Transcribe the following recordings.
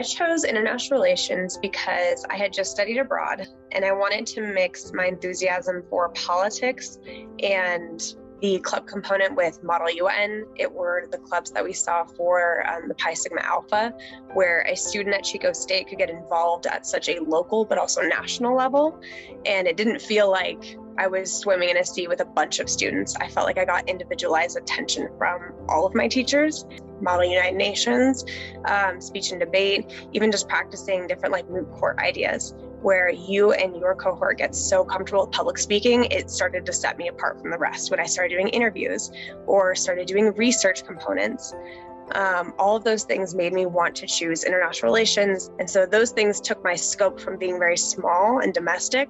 chose international relations because I had just studied abroad and I wanted to mix my enthusiasm for politics and the club component with Model UN. It were the clubs that we saw for the Pi Sigma Alpha, where a student at Chico State could get involved at such a local but also national level. And it didn't feel like I was swimming in a sea with a bunch of students. I felt like I got individualized attention from all of my teachers. Model United Nations, speech and debate, even just practicing different like moot court ideas, where you and your cohort get so comfortable with public speaking, it started to set me apart from the rest when I started doing interviews or started doing research components. All of those things made me want to choose international relations. And so those things took my scope from being very small and domestic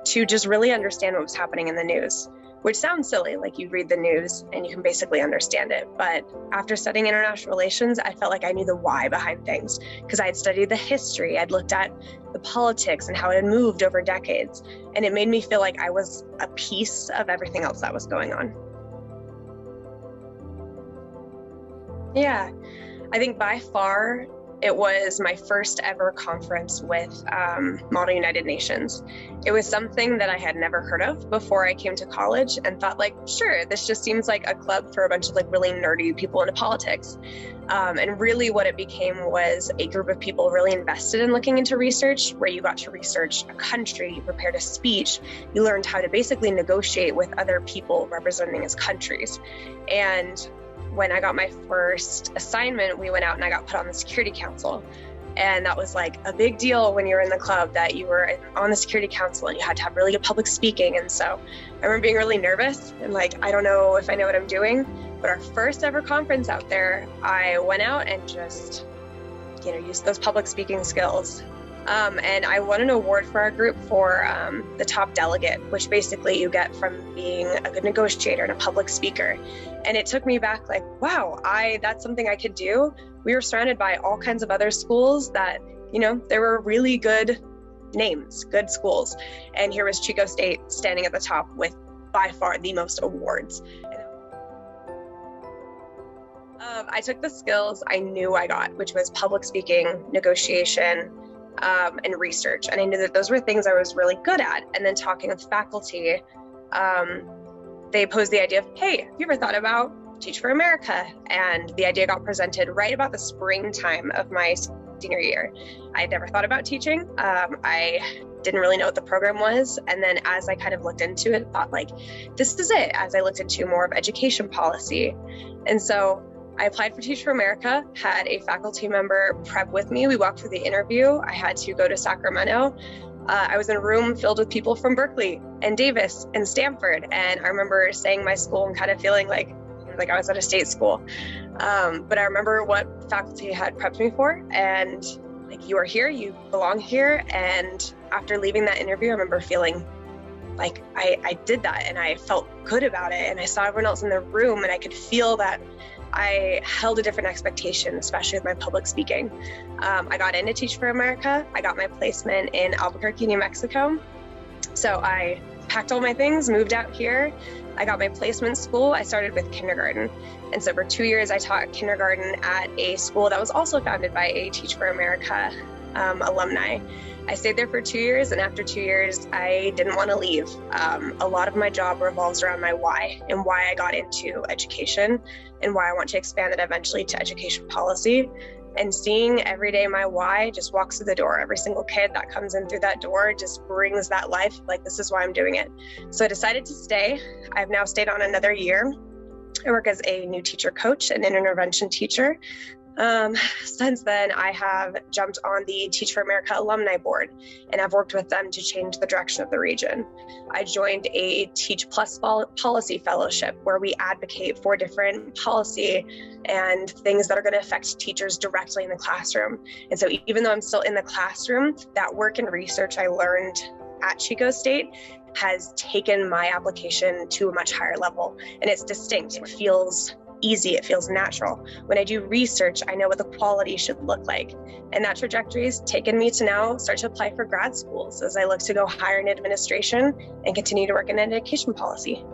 to just really understand what was happening in the news, which sounds silly, like you read the news and you can basically understand it. But after studying international relations, I felt like I knew the why behind things because I had studied the history, I'd looked at the politics and how it had moved over decades. And it made me feel like I was a piece of everything else that was going on. Yeah, I think by far, it was my first ever conference with Model United Nations. It was something that I had never heard of before I came to college and thought like, sure, this just seems like a club for a bunch of like really nerdy people into politics. And really what it became was a group of people really invested in looking into research, where you got to research a country, you prepared a speech, you learned how to basically negotiate with other people representing as countries. And when I got my first assignment, we went out and I got put on the Security Council. And that was like a big deal when you were in the club that you were on the Security Council and you had to have really good public speaking. And so I remember being really nervous and like, I don't know if I know what I'm doing. But our first ever conference out there, I went out and just, used those public speaking skills. And I won an award for our group for the top delegate, which basically you get from being a good negotiator and a public speaker. And it took me back like, wow, that's something I could do. We were surrounded by all kinds of other schools that, there were really good names, good schools. And here was Chico State standing at the top with by far the most awards. I took the skills I knew I got, which was public speaking, negotiation, and research. And I knew that those were things I was really good at. And then talking with faculty, they posed the idea of, hey, have you ever thought about Teach for America? And the idea got presented right about the springtime of my senior year. I had never thought about teaching. I didn't really know what the program was. And then as I kind of looked into it, thought like, this is it, as I looked into more of education policy. And so I applied for Teach for America, had a faculty member prep with me. We walked through the interview. I had to go to Sacramento. I was in a room filled with people from Berkeley and Davis and Stanford. And I remember saying my school and kind of feeling like I was at a state school. But I remember what faculty had prepped me for. And like, you are here, you belong here. And after leaving that interview, I remember feeling like I did that and I felt good about it. And I saw everyone else in the room and I could feel that I held a different expectation, especially with my public speaking. I got into Teach for America. I got my placement in Albuquerque, New Mexico. So I packed all my things, moved out here. I got my placement school. I started with kindergarten. And so for 2 years, I taught kindergarten at a school that was also founded by a Teach for America alumni. I stayed there for 2 years, and after 2 years, I didn't want to leave. A lot of my job revolves around my why and why I got into education and why I want to expand it eventually to education policy. And seeing every day my why just walks through the door. Every single kid that comes in through that door just brings that life, like this is why I'm doing it. So I decided to stay. I've now stayed on another year. I work as a new teacher coach and an intervention teacher. Since then, I have jumped on the Teach for America Alumni Board, and I've worked with them to change the direction of the region. I joined a Teach Plus Policy Fellowship, where we advocate for different policy and things that are going to affect teachers directly in the classroom. And so even though I'm still in the classroom, that work and research I learned at Chico State has taken my application to a much higher level, and it's distinct. It feels easy, it feels natural. When I do research, I know what the quality should look like. And that trajectory has taken me to now start to apply for grad schools as I look to go higher in administration and continue to work in education policy.